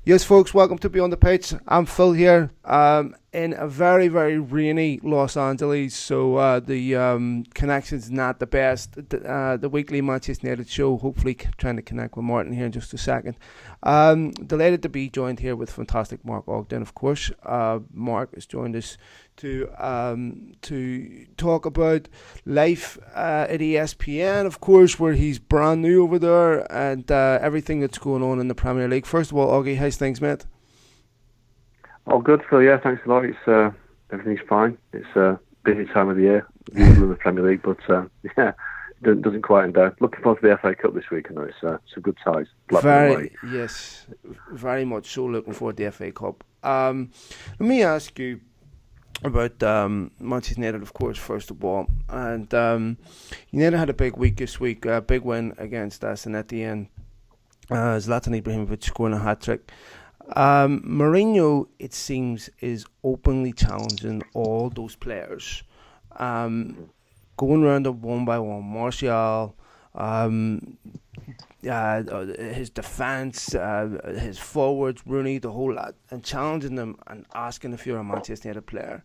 Yes, folks, welcome to Beyond the Pitch. I'm Phil here in a very, very rainy Los Angeles, so the connection's not the best. The weekly Manchester United show, hopefully trying to connect with Martin here in just a second. Delighted to be joined here with fantastic Marg Ogden, of course. Mark has joined us to talk about life at ESPN, of course, where he's brand new over there, and everything that's going on in the Premier League. First of all, Augie, how's things, mate? Oh, good, Phil. Yeah, thanks a lot. It's everything's fine. It's a busy time of the year, usually in the Premier League, but yeah, it doesn't quieten down. Looking forward to the FA Cup this week. I know it's a good size. Yes, very much so. Looking forward to the FA Cup. Let me ask you about Manchester United, of course, first of all. And United had a big week this week, a big win against St Etienne. Zlatan Ibrahimovic scoring a hat-trick. Mourinho, it seems, is openly challenging all those players. Going around them one by one. Martial, his defence, his forwards, Rooney, the whole lot, and challenging them and asking if you're a Manchester United player.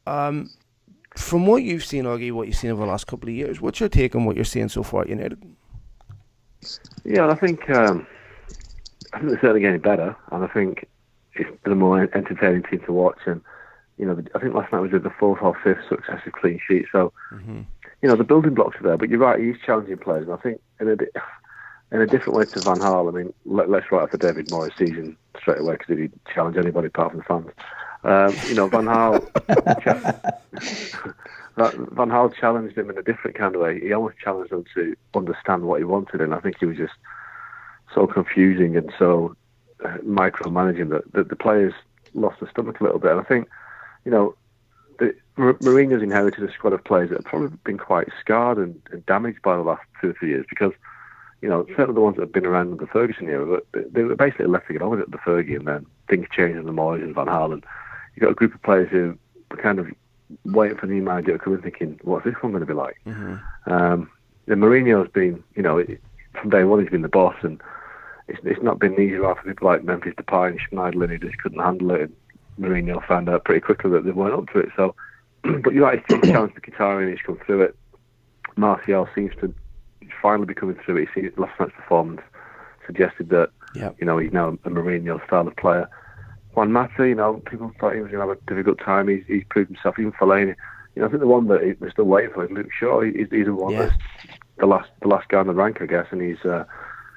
From what you've seen, Augie, what you've seen over the last couple of years, what's your take on what you're seeing so far at United? Yeah, I think it's certainly getting better, and I think it's been a more entertaining team to watch. And I think last night was the fourth or fifth successive clean sheet. So the building blocks are there. But you're right, he's challenging players, and I think in a different way to Van Gaal. I mean, let's write off the David Moyes season straight away because he didn't challenge anybody apart from the fans. Van Gaal. Van Gaal challenged him in a different kind of way. He almost challenged him to understand what he wanted, and I think he was just so confusing and so micromanaging that the players lost their stomach a little bit. And I think, Mourinho's inherited a squad of players that have probably been quite scarred and damaged by the last 2 or 3 years because, certainly the ones that have been around under the Ferguson era, but they were basically left to get on with it at the Fergie, and then things changed in the Moyes and Van Gaal. And you've got a group of players who were kind of waiting for the new manager to come in thinking, what's this one going to be like? And Mourinho's been, from day one he's been the boss, and it's not been easy for people like Memphis Depay and Schneiderlin who just couldn't handle it. And Mourinho found out pretty quickly that they weren't up to it. So, but you're right, he's challenged Mkhitaryan, he's come through it. Martial seems to finally be coming through it. You see, last night's performance suggested that he's now a Mourinho style of player. Juan Mata, people thought he was going to have a difficult time. He's proved himself. Even Fellaini, I think the one that we're still waiting for is Luke Shaw. He's the one that's the last guy on the rank, I guess. And he's,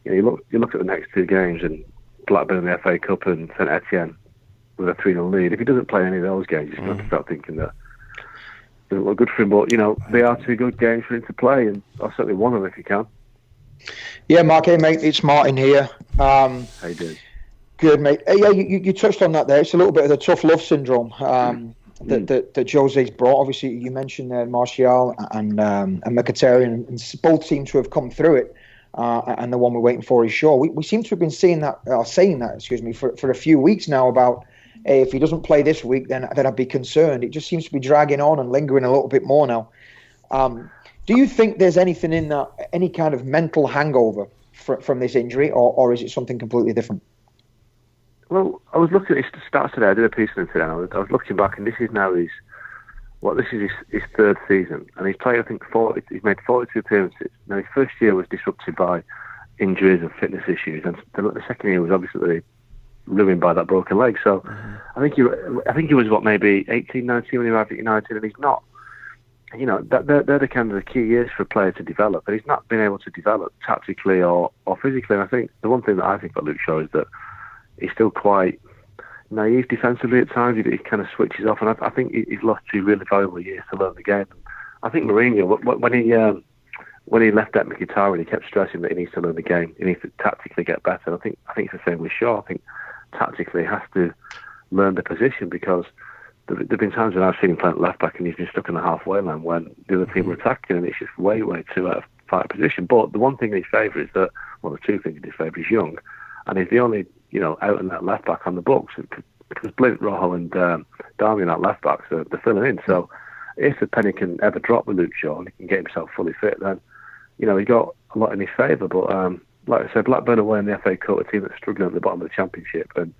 you look at the next two games, and Blackburn in the FA Cup and St Etienne with a 3-0 lead. If he doesn't play any of those games, he's going to start thinking that it doesn't look good for him. But they are two good games for him to play, and I'll certainly want them if he can. Yeah, Mark, hey mate, it's Martin here. How you doing? Good, mate. Yeah, you touched on that there. It's a little bit of the tough love syndrome that Jose's brought. Obviously, you mentioned Martial and Mkhitaryan, and both seem to have come through it. And the one we're waiting for is Shaw. We seem to have been saying that for a few weeks now about if he doesn't play this week, then I'd be concerned. It just seems to be dragging on and lingering a little bit more now. Do you think there's anything in that, any kind of mental hangover from this injury, or is it something completely different? Well, I was looking at his stats today. I did a piece on it today. I was looking back, and this is his third season, and he's played, I think, he's made 42 appearances. Now, his first year was disrupted by injuries and fitness issues, and the second year was obviously ruined by that broken leg. So, I think he was maybe 18, 19 when he arrived at United, and he's not. They're the kind of the key years for a player to develop, and he's not been able to develop tactically or physically. And I think the one thing that I think about Luke Shaw is that he's still quite naive defensively at times. He kind of switches off, and I think he's lost 2 really valuable years to learn the game. I think Mourinho, when he left at Mkhitaryan, he kept stressing that he needs to learn the game. He needs to tactically get better. And I think it's the same with Shaw. I think tactically he has to learn the position, because there've been times when I've seen him play at left back and he's been stuck in the halfway line when the other team are attacking, and it's just way too out of fight position. But the one thing in his favour is that, well, the two things in his favour, he's young, and he's the only out and that left back on the books, because Blint, Rojo and Darmian at left backs they're filling in. So if the penny can ever drop with Luke Shaw and he can get himself fully fit, then he's got a lot in his favour. But like I said, Blackburn away in the FA Cup, a team that's struggling at the bottom of the Championship, and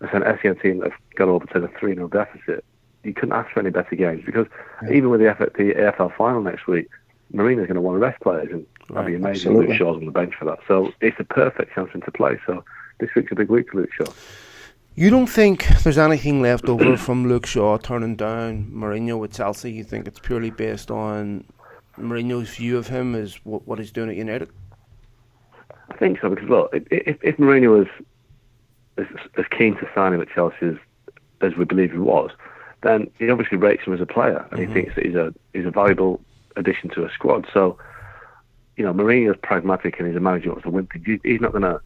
an SEN team that's got over to the 3-0 deficit. You couldn't ask for any better games because even with the AFL final next week, Mourinho's going to want to rest players, and I'd be amazed if Luke Shaw's on the bench for that. So it's a perfect chance for him to play. So this week's a big week for Luke Shaw. You don't think there's anything left over from Luke Shaw turning down Mourinho with Chelsea? You think it's purely based on Mourinho's view of him as what he's doing at United? I think so, because look, if Mourinho was as keen to sign him at Chelsea as we believe he was, then he obviously rates him as a player, and he thinks that he's a valuable addition to a squad. So, Mourinho's pragmatic and he's a manager who wants to win things. He's not going to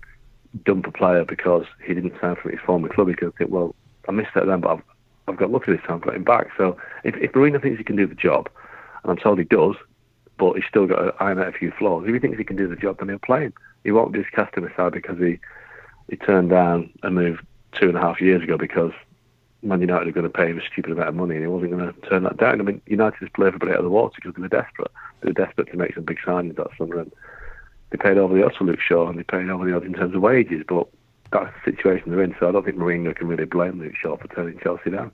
dump a player because he didn't sign from his former club. He's going to think, well, I missed out then, but I've got lucky this time, I've got him back. So if Mourinho thinks he can do the job, and I'm told he does, but he's still got to iron out a few flaws. If he thinks he can do the job, then he'll play him. He won't just cast him aside because he turned down a move 2.5 years ago because Man United are going to pay him a stupid amount of money, and he wasn't going to turn that down. I mean, United just blew everybody out of the water because they were desperate. They were desperate to make some big signings that summer, and they paid over the odds for Luke Shaw, and they paid over the odds in terms of wages, but that's the situation they're in, so I don't think Mourinho can really blame Luke Shaw for turning Chelsea down.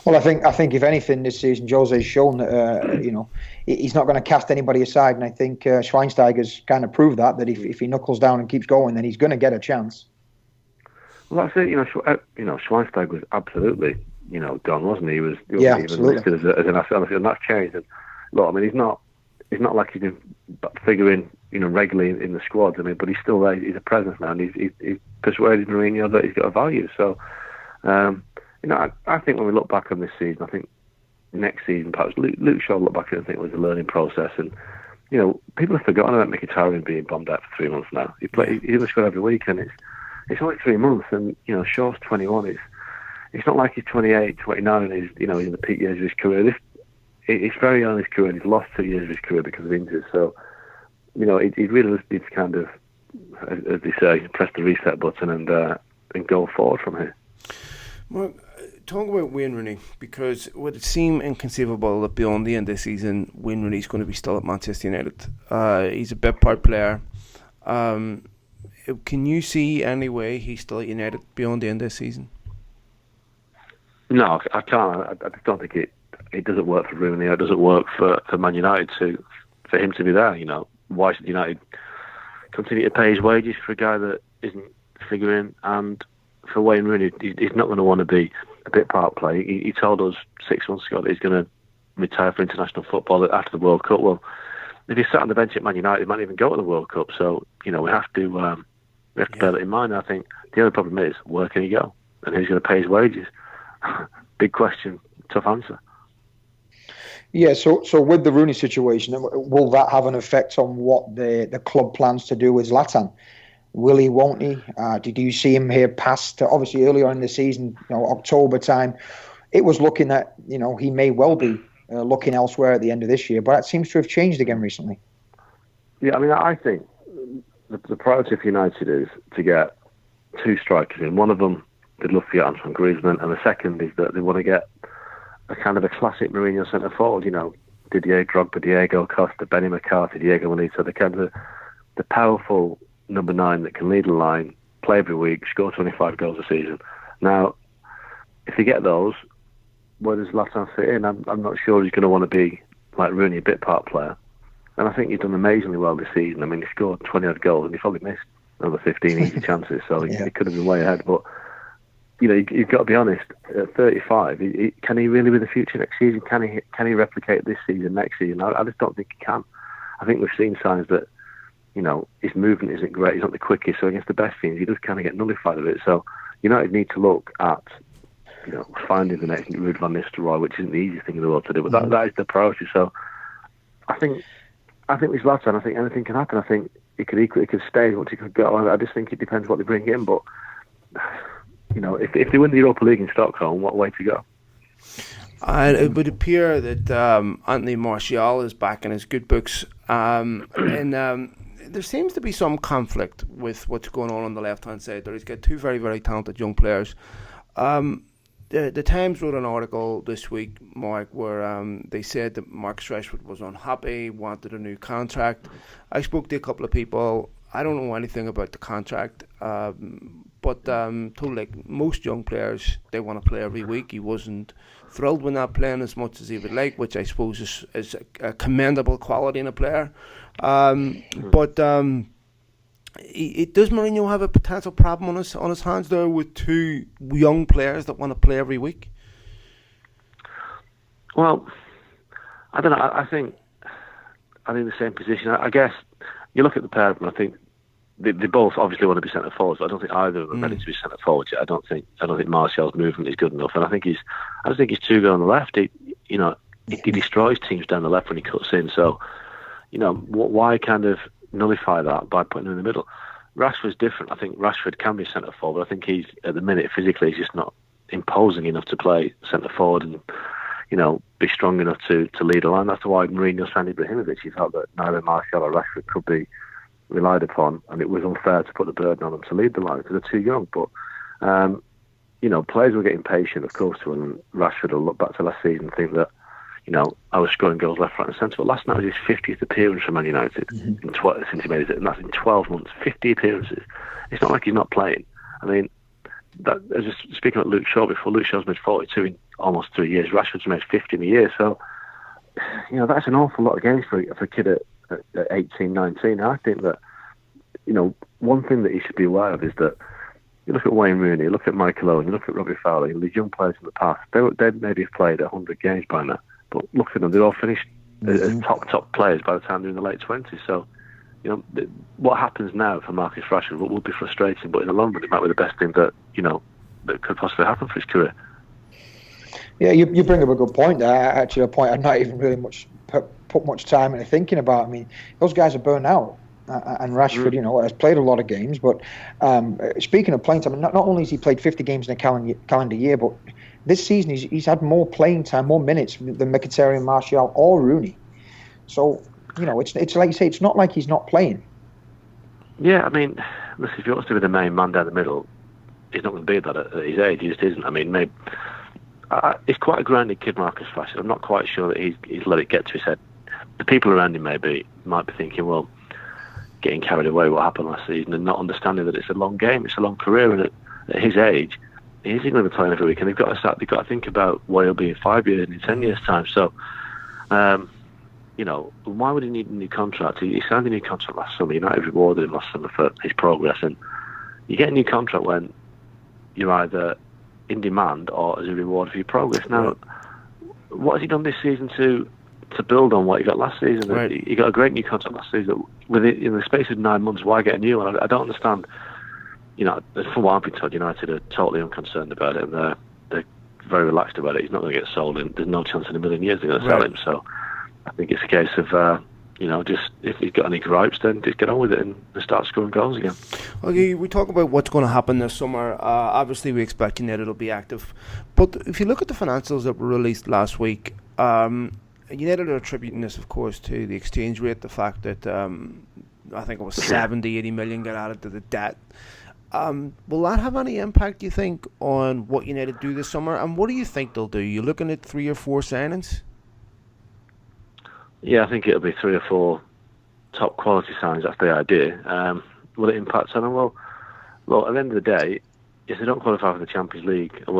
Well, I think if anything this season, Jose's shown that he's not going to cast anybody aside, and I think Schweinsteiger's kind of proved that if he knuckles down and keeps going, then he's going to get a chance. Well, that's it. Schweinsteiger was absolutely gone, wasn't he? He was even listed as an asset, and that's changed. And look, I mean, he's not like he's been figuring regularly in the squads. I mean, but he's still there. He's a presence now, and he's persuaded Mourinho that he's got a value. So. I think when we look back on this season, I think next season, perhaps Luke Shaw look back and think it was a learning process. And, people have forgotten about Mkhitaryan being bombed out for 3 months now. He was good every week, and it's only 3 months. And, Shaw's 21. It's not like he's 28, 29, and he's in the peak years of his career. It's very early in his career, and he's lost 2 years of his career because of injuries. So, he really needs to kind of, as they say, press the reset button and go forward from here. Well, talk about Wayne Rooney, because it would seem inconceivable that beyond the end of the season, Wayne Rooney's going to be still at Manchester United. He's a bit part player. Can you see any way he's still at United beyond the end of the season? No, I can't. I just don't think it doesn't work for Rooney. It doesn't work for Man United for him to be there. Why should United continue to pay his wages for a guy that isn't figuring? And for Wayne Rooney, he's not going to want to be a bit part play. He told us 6 months ago that he's going to retire for international football after the World Cup. Well, if he sat on the bench at Man United, he might not even go to the World Cup. So we have to bear that in mind. I think the other problem is, where can he go, and who's going to pay his wages? Big question, tough answer. Yeah, so with the Rooney situation, will that have an effect on what the club plans to do with Zlatan? Will he, won't he? Did you see him here past, obviously earlier in the season, October time? It was looking at, he may well be looking elsewhere at the end of this year, but it seems to have changed again recently. Yeah, I mean, I think the priority for United is to get 2 strikers in. One of them, they'd love to get Antoine Griezmann, and the second is that they want to get a kind of a classic Mourinho centre forward, Didier Drogba, Diego Costa, Benny McCarthy, Diego Milito, the kind of the powerful number 9 that can lead a line, play every week, score 25 goals a season. Now, if you get those, where does Zlatan fit in? I'm not sure he's going to want to be like Rooney, a bit part player. And I think he's done amazingly well this season. I mean, he scored 20 odd goals and he probably missed another 15 easy chances, so he could have been way ahead. But you've got to be honest. At 35, can he really be the future next season? Can he replicate this season next season? I just don't think he can. I think we've seen signs that his movement isn't great. He's not the quickest. So against the best teams, he does kind of get nullified a bit. So United need to look at, finding the next Ruud van Nistelrooy, which isn't the easiest thing in the world to do. But that is the priority. So I think with Zlatan, I think anything can happen. I think he could stay, once he could go. I just think it depends what they bring in. But if they win the Europa League in Stockholm, what way to go? It would appear that Anthony Martial is back in his good books, and there seems to be some conflict with what's going on the left-hand side there. He's got 2 very, very talented young players. The Times wrote an article this week, Mark, where they said that Marcus Rashford was unhappy, wanted a new contract. I spoke to a couple of people I don't know anything about the contract, but told like most young players, they want to play every week. He wasn't thrilled when not playing as much as he would like, which I suppose is a commendable quality in a player. But does Mourinho have a potential problem on his hands there with two young players that want to play every week? Well, I don't know. I think the same position. I guess you look at the pair of them. I think they both obviously want to be centre forwards, but I don't think either of them are ready to be centre forwards yet. I don't think Martial's movement is good enough, and I just think he's too good on the left. He destroys teams down the left when he cuts in. So, why kind of nullify that by putting him in the middle? Rashford's different. I think Rashford can be centre forward. I think he's at the minute physically he's just not imposing enough to play centre forward and be strong enough to lead a line. That's why Mourinho signed Ibrahimovic. He felt that neither Martial or Rashford could be relied upon, and it was unfair to put the burden on them to lead the line because they're too young. But players will get impatient, of course, when Rashford will look back to last season and think that I was scoring goals left, right, and centre. But last night was his 50th appearance for Man United since he made it, and that's in 12 months. 50 appearances. It's not like he's not playing. I mean, just speaking about Luke Shaw before, Luke Shaw's made 42 in almost 3 years. Rashford's made 50 in a year. So, that's an awful lot of games for a kid at 18, 19. I think that, one thing that he should be aware of is that you look at Wayne Rooney, you look at Michael Owen, you look at Robbie Fowler, these young players in the past, they'd maybe have played 100 games by now. But look at them, they're all finished as top players by the time they're in the late 20s. So, what happens now for Marcus Rashford will be frustrating, but in the long run, it might be the best thing that, that could possibly happen for his career. Yeah, you bring up a good point there. Actually, a point I've not even really put much time into thinking about. I mean, those guys are burnt out. And Rashford, has played a lot of games. But speaking of playing time, not only has he played 50 games in a calendar year, but this season he's had more playing time, more minutes than Mkhitaryan, Martial, or Rooney. So, it's like you say, it's not like he's not playing. Yeah, I mean, listen, if he wants to be the main man down the middle, he's not going to be that at his age. He just isn't. I mean, maybe he's quite a grounded kid, Marcus Rashford. I'm not quite sure that he's let it get to his head. The people around him might be thinking, well, getting carried away what happened last season and not understanding that it's a long game, it's a long career, and at his age, he's going to be playing every week, and they've got to think about where he'll be in 5 years and in 10 years' time. So, why would he need a new contract? He signed a new contract last summer. United rewarded him last summer for his progress, and you get a new contract when you're either in demand or as a reward for your progress. Now, what has he done this season to build on what he got last season? Right. He got a great new contract last season. In the space of 9 months, why get a new one? I don't understand. From what I've been told, United are totally unconcerned about it, and they're very relaxed about it. He's not going to get sold, and there's no chance in a million years they're going to sell him. So I think it's a case of, just if he's got any gripes, then just get on with it and start scoring goals again. Okay, we talk about what's going to happen this summer. Obviously, we expect United will be active. But if you look at the financials that were released last week, United are attributing this, of course, to the exchange rate, the fact that I think it was 80 million got added to the debt. Will that have any impact, do you think, on what United do this summer? And what do you think they'll do? You looking at 3 or 4 signings? Yeah, I think it'll be 3 or 4 top quality signings. That's the idea. Will it impact on them? Well, at the end of the day, if they don't qualify for the Champions League, they're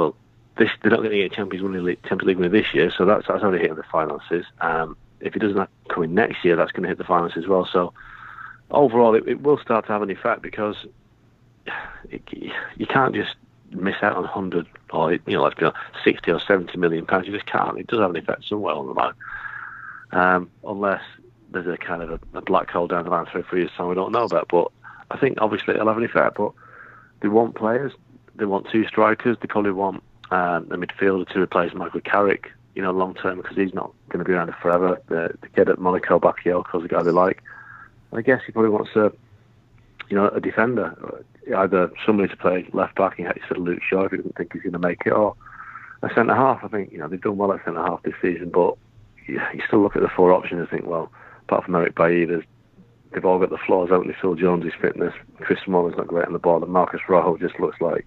not going to get Champions League winner this year, so that's already hitting the finances. If it doesn't come in next year, that's going to hit the finances as well. So overall, it will start to have an effect because you can't just miss out on 100 or let's be honest, 60 or 70 million pounds. You just can't. It does have an effect somewhere on the line, unless there's a kind of a black hole down the line 3 or 4 years time we don't know about. But I think obviously it'll have an effect. But they want players. They want 2 strikers. They probably want a midfielder to replace Michael Carrick, long term, because he's not going to be around forever. The kid at Monaco, Bakayoko, is the guy they like. And I guess he probably wants a defender, either somebody to play left back, instead of Luke Shaw if he doesn't think he's going to make it, or a centre half. I think they've done well at centre half this season, but you still look at the 4 options and think, well, apart from Eric Bailly, they've all got the flaws, haven't they? Phil Jones' fitness, Chris Smalling's not great on the ball, and Marcus Rojo just looks like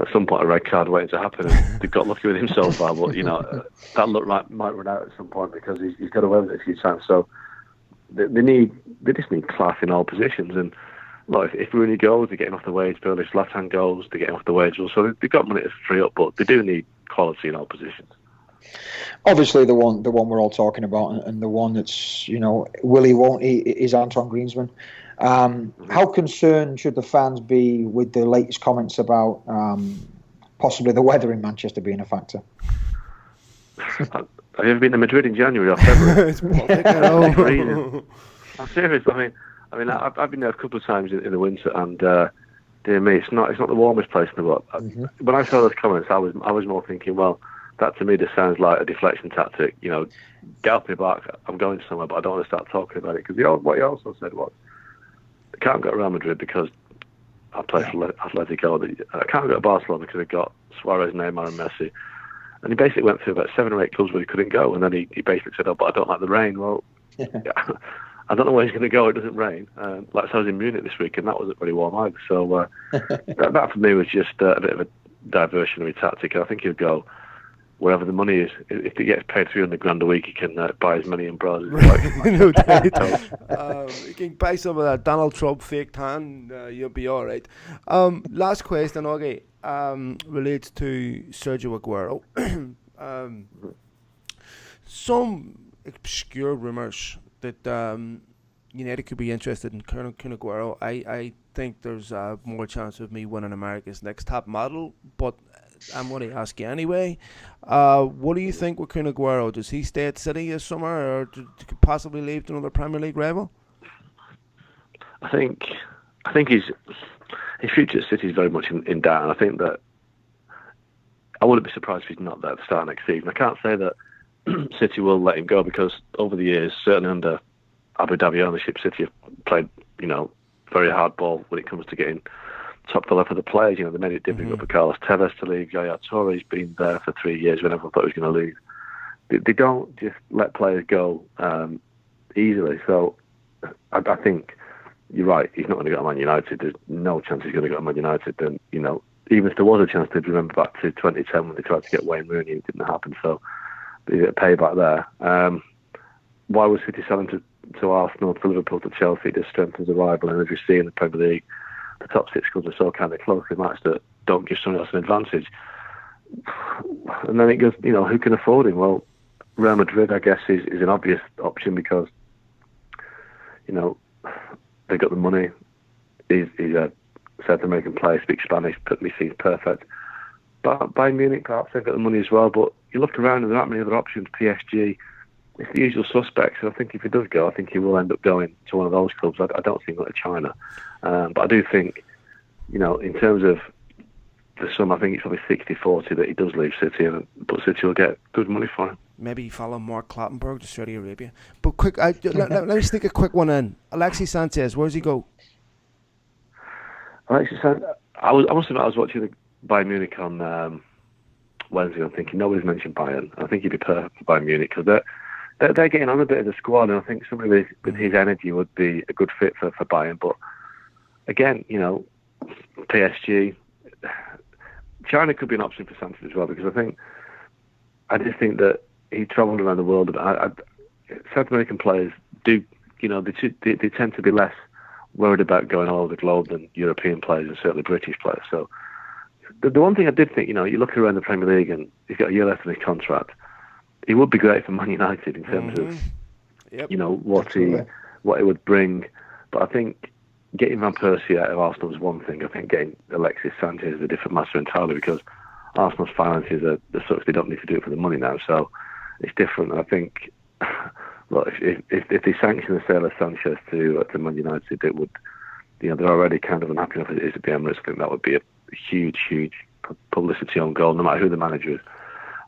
at some point a red card waiting to happen, and they've got lucky with him so far, but that look might run out at some point because he's got away with it a few times. So they just need class in all positions. And look, if Rooney goes, they're getting off the wage bill. If Zlatan goes, they're getting off the wage bill. So they've got money to free up, but they do need quality in all positions. Obviously, the one we're all talking about, and the one that's, will he, won't he, is Antoine Griezmann. How concerned should the fans be with the latest comments about possibly the weather in Manchester being a factor? Have you ever been to Madrid in January or February? It's freezing. I'm serious. I mean, I've been there a couple of times in the winter, and dear me, it's not the warmest place in the world. When I saw those comments, I was more thinking, well, that to me just sounds like a deflection tactic. Get off me back. I'm going somewhere, but I don't want to start talking about it, because what he also said was, I can't go to Real Madrid because I play for Atletico. I can't go to Barcelona because I've got Suarez, Neymar, and Messi. And he basically went through about 7 or 8 clubs where he couldn't go, and then he basically said, "Oh, but I don't like the rain." Well, I don't know where he's going to go. It doesn't rain. Like I was in Munich this week, and that wasn't very warm either. So that for me was just a bit of a diversionary tactic. And I think he'll go wherever the money is. If he gets paid $300,000 a week, he can buy as many umbrellas as he likes. No doubt. You can buy some of that Donald Trump fake tan. You'll be all right. Last question, Augie, relates to Sergio Aguero. Some obscure rumours that United could be interested in Kun Aguero. I think there's more chance of me winning America's Next Top Model, but I'm going to ask you anyway. What do you think with Kun Aguero? Does he stay at City this summer, or could possibly leave to another Premier League rival? I think his future at City is very much in doubt, and I think that I wouldn't be surprised if he's not there at the start of next season. I can't say that City will let him go, because over the years, certainly under Abu Dhabi ownership, City have played, very hard ball when it comes to getting top filler for the players. They made it difficult for Carlos Tevez to leave. Yaya Touré's been there for 3 years when everyone thought he was going to leave. They don't just let players go easily. So I think you're right. He's not going to go to Man United. There's no chance he's going to go to Man United. And even if there was a chance, to remember back to 2010 when they tried to get Wayne Rooney, it didn't happen. So there's a payback there. Why was City selling to Arsenal, to Liverpool, to Chelsea? It just strengthens the rival. And as we see in the Premier League, the top 6 clubs are so kind of closely matched that don't give someone else an advantage. And then it goes, who can afford him? Well, Real Madrid, I guess, is an obvious option, because they've got the money. He's a South American player, speaks Spanish, he seems perfect. But Bayern Munich, perhaps they've got the money as well. But you look around and there aren't many other options. PSG, it's the usual suspects. And I think if he does go, I think he will end up going to one of those clubs. I don't think going to China. But I do think, in terms of the sum, I think it's probably 60-40 that he does leave City, but City will get good money for him. Maybe follow Mark Clattenburg to Saudi Arabia. But quick, let me sneak a quick one in. Alexis Sanchez, where does he go? Alexis Sanchez, I must admit, I was watching the Bayern Munich on Wednesday. I'm thinking nobody's mentioned Bayern. I think he'd be perfect for Bayern Munich, because they're getting on a bit of the squad, and I think somebody with his energy would be a good fit for Bayern. But again, PSG, China could be an option for Sanchez as well, because I just think that he travelled around the world. South American players do, they tend to be less worried about going all over the globe than European players, and certainly British players. So the one thing I did think, you look around the Premier League and he's got a year left in his contract. He would be great for Man United in terms of, what he would bring. But I think getting Van Persie out of Arsenal is one thing. I think getting Alexis Sanchez is a different matter entirely, because Arsenal's finances are such they don't need to do it for the money now. So it's different. I think, look, if they sanction the sale of Sanchez to Man United, it would, they're already kind of unhappy enough as it is at the Emirates. I think that would be a huge publicity on goal, no matter who the manager is.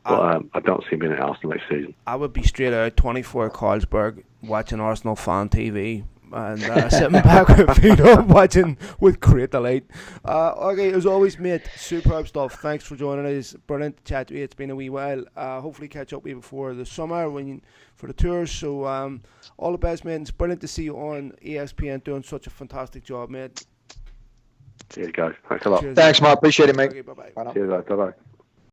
But I don't see him being at Arsenal next season. I would be straight out 24 at Carlsberg watching Arsenal fan TV and sitting back with feet up watching with great delight. Okay, as always, mate, superb stuff. Thanks for joining us. Brilliant to chat to you. It's been a wee while. Hopefully catch up with you before the summer for the tours. So all the best, mate. It's brilliant to see you on ESPN doing such a fantastic job, mate. Cheers, guys. Thanks a lot. Cheers, thanks, Mark. Appreciate it, mate. Okay, bye-bye. Cheers, guys. Bye-bye.